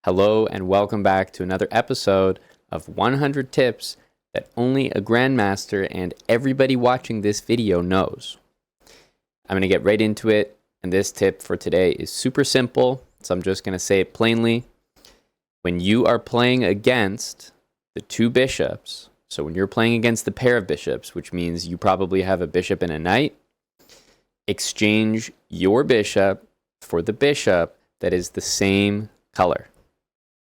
Hello and welcome back to another episode of 100 tips that only a Grandmaster and everybody watching this video knows. I'm going to get right into it, and this tip for today is super simple, so I'm just going to say it plainly. When you are playing against the two bishops, so when you're playing against the pair of bishops, which means you probably have a bishop and a knight, exchange your bishop for the bishop that is the same color.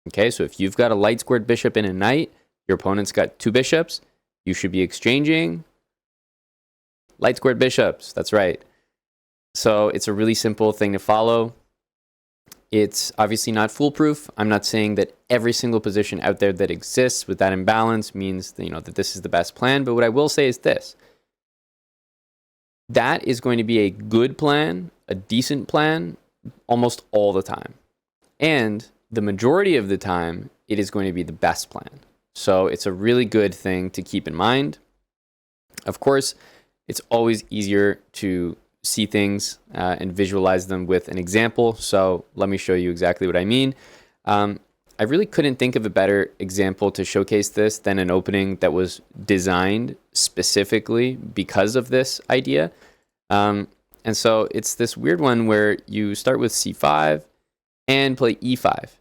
Okay, so if you've got a light squared bishop and a knight, your opponent's got two bishops, you should be exchanging light squared bishops. That's right. So it's a really simple thing to follow. It's obviously not foolproof. I'm not saying that every single position out there that exists with that imbalance means that, that this is the best plan, but what I will say is this. That is going to be a good plan, a decent plan, almost all the time. And the majority of the time, it is going to be the best plan. So it's a really good thing to keep in mind. Of course, it's always easier to see things and visualize them with an example. So let me show you exactly what I mean. I really couldn't think of a better example to showcase this than an opening that was designed specifically because of this idea. And so it's this weird one where you start with c5 and play e5.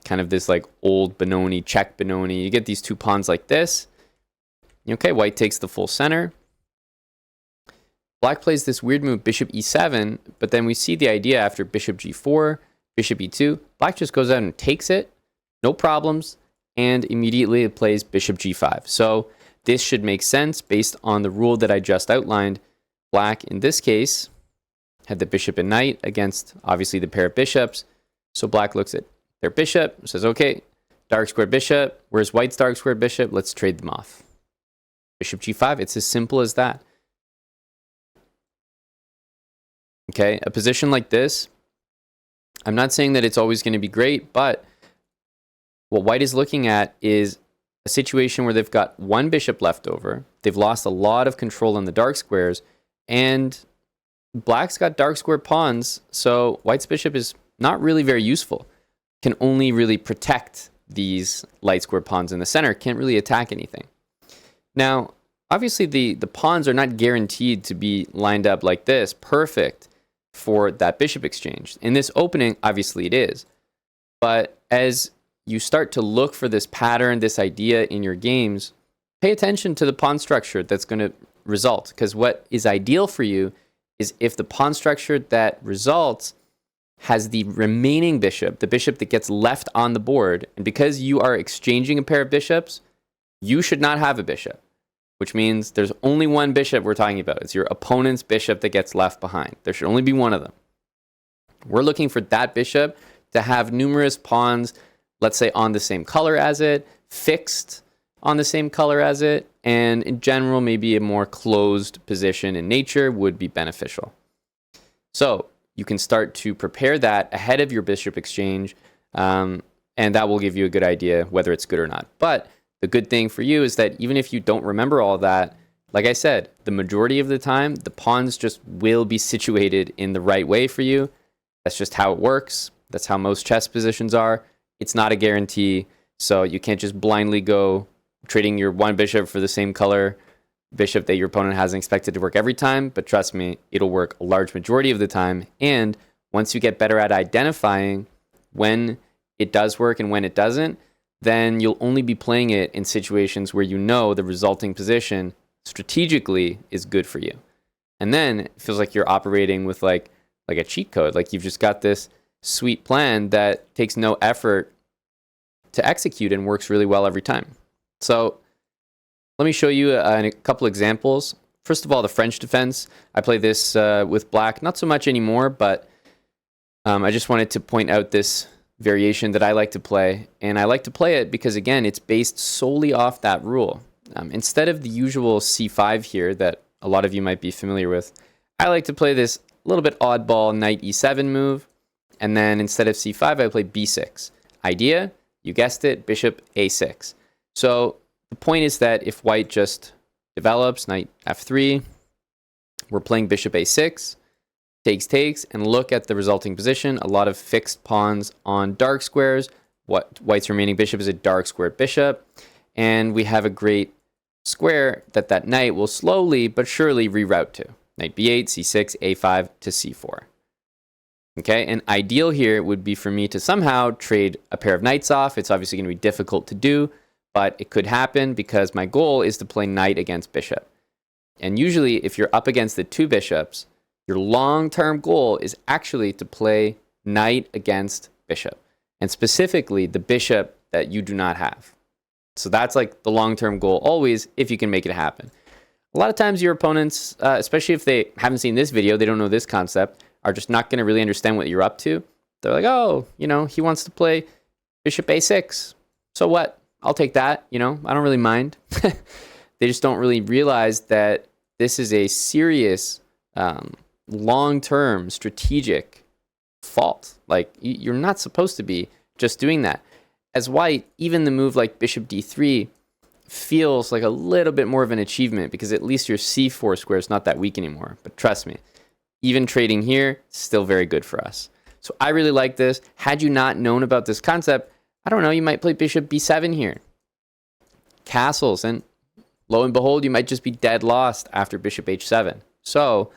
Kind of this like old Benoni, check Benoni. You get these two pawns like this. Okay, white takes the full center. Black plays this weird move, bishop e7, but then we see the idea after bishop g4, bishop e2. Black just goes out and takes it, no problems, and immediately it plays bishop g5. So this should make sense based on the rule that I just outlined. Black, in this case, had the bishop and knight against, obviously, the pair of bishops. So black looks at their bishop, says, okay, dark square bishop. Where's white's dark square bishop? Let's trade them off. Bishop g5. It's as simple as that. Okay, a position like this, I'm not saying that it's always going to be great, but what white is looking at is a situation where they've got one bishop left over. They've lost a lot of control on the dark squares, and black's got dark square pawns, so white's bishop is not really very useful. Can only really protect these light square pawns in the center, can't really attack anything. Now, obviously the pawns are not guaranteed to be lined up like this, perfect for that bishop exchange. In this opening, obviously it is. But as you start to look for this pattern, this idea in your games, pay attention to the pawn structure that's going to result. Because what is ideal for you is if the pawn structure that results has the remaining bishop, the bishop that gets left on the board, and because you are exchanging a pair of bishops, you should not have a bishop, which means there's only one bishop we're talking about. It's your opponent's bishop that gets left behind. There should only be one of them. We're looking for that bishop to have numerous pawns, let's say on the same color as it, fixed on the same color as it, and in general, maybe a more closed position in nature would be beneficial. So you can start to prepare that ahead of your bishop exchange, and that will give you a good idea whether it's good or not. But the good thing for you is that even if you don't remember all that, like I said, the majority of the time, the pawns just will be situated in the right way for you. That's just how it works. That's how most chess positions are. It's not a guarantee, so you can't just blindly go trading your one bishop for the same color bishop that your opponent hasn't expected to work every time, but trust me, it'll work a large majority of the time. And once you get better at identifying when it does work and when it doesn't, then you'll only be playing it in situations where you know the resulting position strategically is good for you. And then it feels like you're operating with like a cheat code, like you've just got this sweet plan that takes no effort to execute and works really well every time. So let me show you a couple examples. First of all, the French defense. I play this with black, not so much anymore, but I just wanted to point out this variation that I like to play. And I like to play it because, again, it's based solely off that rule. Instead of the usual c5 here that a lot of you might be familiar with, I like to play this little bit oddball knight e7 move. And then instead of c5, I play b6. Idea, you guessed it, bishop a6. So the point is that if white just develops, knight f3, we're playing bishop a6, takes, and look at the resulting position. A lot of fixed pawns on dark squares, White's remaining bishop is a dark squared bishop, and we have a great square that knight will slowly but surely reroute to. Knight b8, c6, a5 to c4. Okay, and ideal here would be for me to somehow trade a pair of knights off. It's obviously going to be difficult to do, but it could happen because my goal is to play knight against bishop. And usually if you're up against the two bishops, your long-term goal is actually to play knight against bishop, and specifically the bishop that you do not have. So that's like the long-term goal always, if you can make it happen. A lot of times your opponents, especially if they haven't seen this video, they don't know this concept, are just not going to really understand what you're up to. They're like, oh, you know, he wants to play bishop a6. So what? I'll take that. You know, I don't really mind. They just don't really realize that this is a serious, long-term strategic fault. Like, you're not supposed to be just doing that. As white, even the move like bishop d3 feels like a little bit more of an achievement because at least your c4 square is not that weak anymore. But trust me, even trading here, still very good for us. So I really like this. Had you not known about this concept, I don't know, you might play bishop b7 here. Castles, and lo and behold, you might just be dead lost after bishop h7. So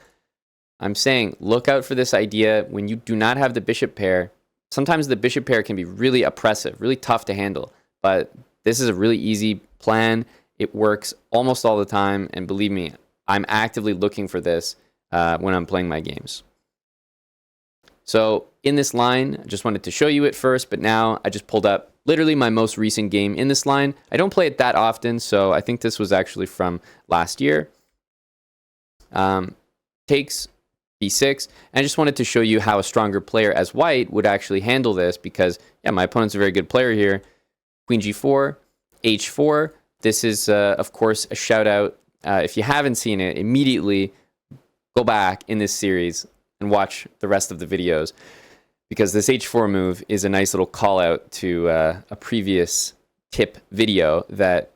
I'm saying, look out for this idea when you do not have the bishop pair. Sometimes the bishop pair can be really oppressive, really tough to handle, but this is a really easy plan. It works almost all the time, and believe me, I'm actively looking for this when I'm playing my games. So in this line, I just wanted to show you it first, but now I just pulled up literally my most recent game in this line. I don't play it that often, so I think this was actually from last year. Takes b6. And I just wanted to show you how a stronger player as white would actually handle this because, yeah, my opponent's a very good player here. Queen g4, h4. This is, of course, a shout out. If you haven't seen it, immediately go back in this series and watch the rest of the videos because this h4 move is a nice little call out to a previous tip video that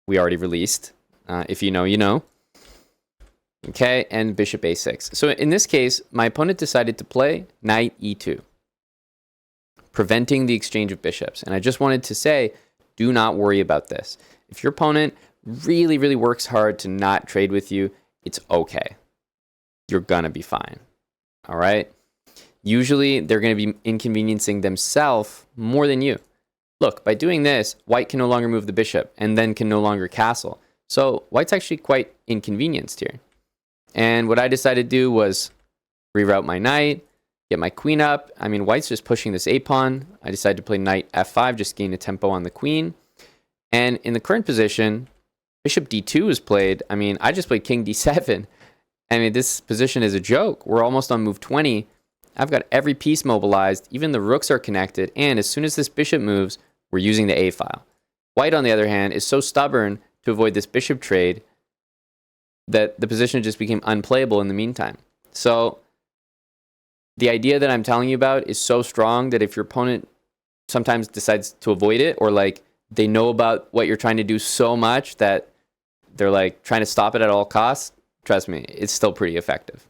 we already released. If you know, you know. Okay, and bishop a6. So in this case, my opponent decided to play knight e2, preventing the exchange of bishops. And I just wanted to say, do not worry about this. If your opponent really, really works hard to not trade with you, it's okay. You're gonna be fine. All right? Usually, they're gonna be inconveniencing themselves more than you. Look, by doing this, white can no longer move the bishop and then can no longer castle. So white's actually quite inconvenienced here. And what I decided to do was reroute my knight, get my queen up. I mean, white's just pushing this a-pawn. I decided to play knight f5, just gain a tempo on the queen. And in the current position, bishop d2 was played. I mean, I just played king d7. I mean, this position is a joke. We're almost on move 20. I've got every piece mobilized. Even the rooks are connected. And as soon as this bishop moves, we're using the a-file. White, on the other hand, is so stubborn to avoid this bishop trade that the position just became unplayable in the meantime. So the idea that I'm telling you about is so strong that if your opponent sometimes decides to avoid it, or like they know about what you're trying to do so much that they're like trying to stop it at all costs, trust me, it's still pretty effective.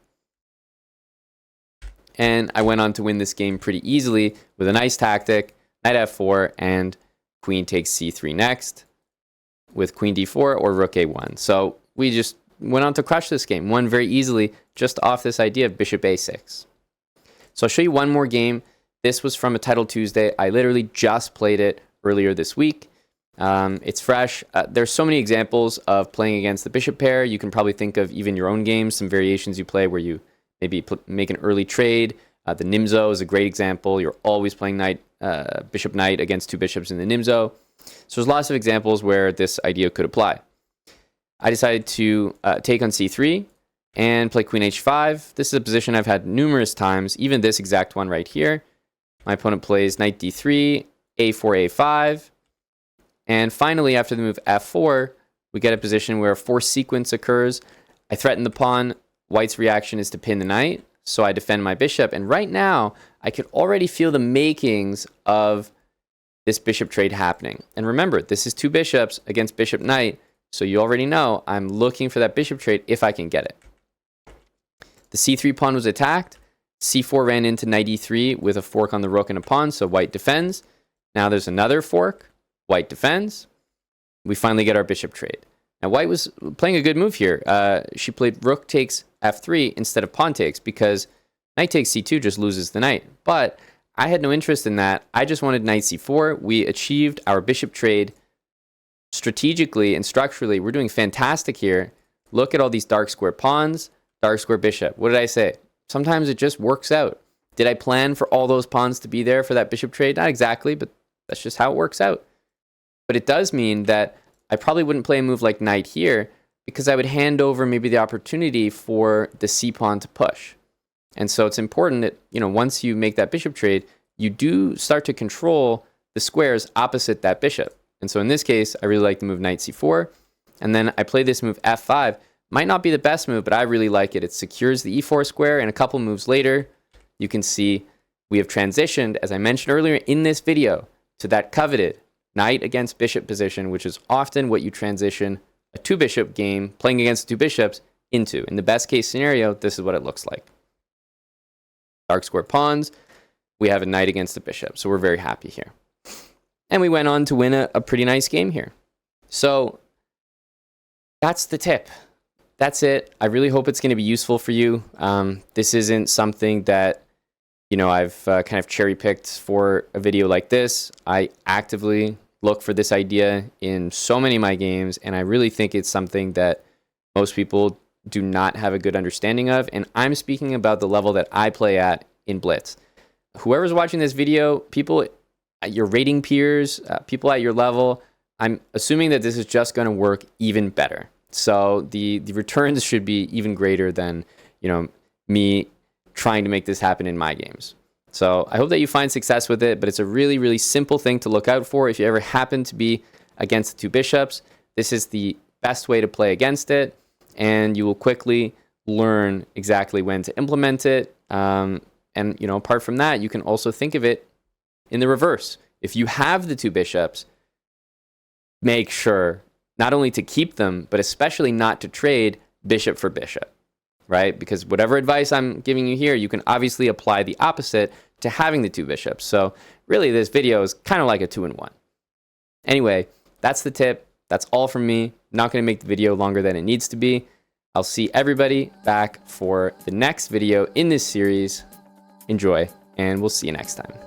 And I went on to win this game pretty easily with a nice tactic, knight f4, and queen takes c3 next with queen d4 or rook a1. So we just went on to crush this game, won very easily just off this idea of bishop a6. So I'll show you one more game. This was from a Title Tuesday. I literally just played it earlier this week. It's fresh. There's so many examples of playing against the bishop pair. You can probably think of even your own games, some variations you play where you maybe make an early trade. The Nimzo is a great example. You're always playing bishop knight against two bishops in the Nimzo. So there's lots of examples where this idea could apply. I decided to take on c3 and play queen h5. This is a position I've had numerous times, even this exact one right here. My opponent plays knight d3, a4, a5. And finally, after the move f4, we get a position where a forced sequence occurs. I threaten the pawn. White's reaction is to pin the knight, so I defend my bishop. And right now, I could already feel the makings of this bishop trade happening. And remember, this is two bishops against bishop knight. So you already know I'm looking for that bishop trade if I can get it. The c3 pawn was attacked. c4 ran into knight e3 with a fork on the rook and a pawn, so white defends. Now there's another fork. White defends. We finally get our bishop trade. Now white was playing a good move here. She played rook takes f3 instead of pawn takes because knight takes c2 just loses the knight. But I had no interest in that. I just wanted knight c4. We achieved our bishop trade strategically and structurally. We're doing fantastic here. Look at all these dark square pawns, dark square bishop. What did I say? Sometimes it just works out. Did I plan for all those pawns to be there for that bishop trade? Not exactly, but that's just how it works out. But it does mean that I probably wouldn't play a move like knight here because I would hand over maybe the opportunity for the c pawn to push. And so it's important that, once you make that bishop trade, you do start to control the squares opposite that bishop. And so in this case, I really like the move knight c4. And then I play this move f5. Might not be the best move, but I really like it. It secures the e4 square, and a couple moves later, you can see we have transitioned, as I mentioned earlier in this video, to that coveted knight against bishop position, which is often what you transition a two-bishop game, playing against two bishops, into. In the best case scenario, this is what it looks like. Dark square pawns, we have a knight against a bishop, so we're very happy here. And we went on to win a pretty nice game here. So that's the tip. That's it. I really hope it's going to be useful for you. This isn't something that, I've kind of cherry-picked for a video like this. I actively look for this idea in so many of my games, and I really think it's something that most people do not have a good understanding of. And I'm speaking about the level that I play at in Blitz. Whoever's watching this video, people, your rating peers, people at your level, I'm assuming that this is just going to work even better. So the returns should be even greater than, me trying to make this happen in my games. So I hope that you find success with it, but it's a really, really simple thing to look out for. If you ever happen to be against the two bishops, this is the best way to play against it, and you will quickly learn exactly when to implement it. And, apart from that, you can also think of it in the reverse. If you have the two bishops, make sure not only to keep them, but especially not to trade bishop for bishop, right? Because whatever advice I'm giving you here, you can obviously apply the opposite to having the two bishops. So really, this video is kind of like a 2-in-1. Anyway, that's the tip. That's all from me. I'm not going to make the video longer than it needs to be. I'll see everybody back for the next video in this series. Enjoy, and we'll see you next time.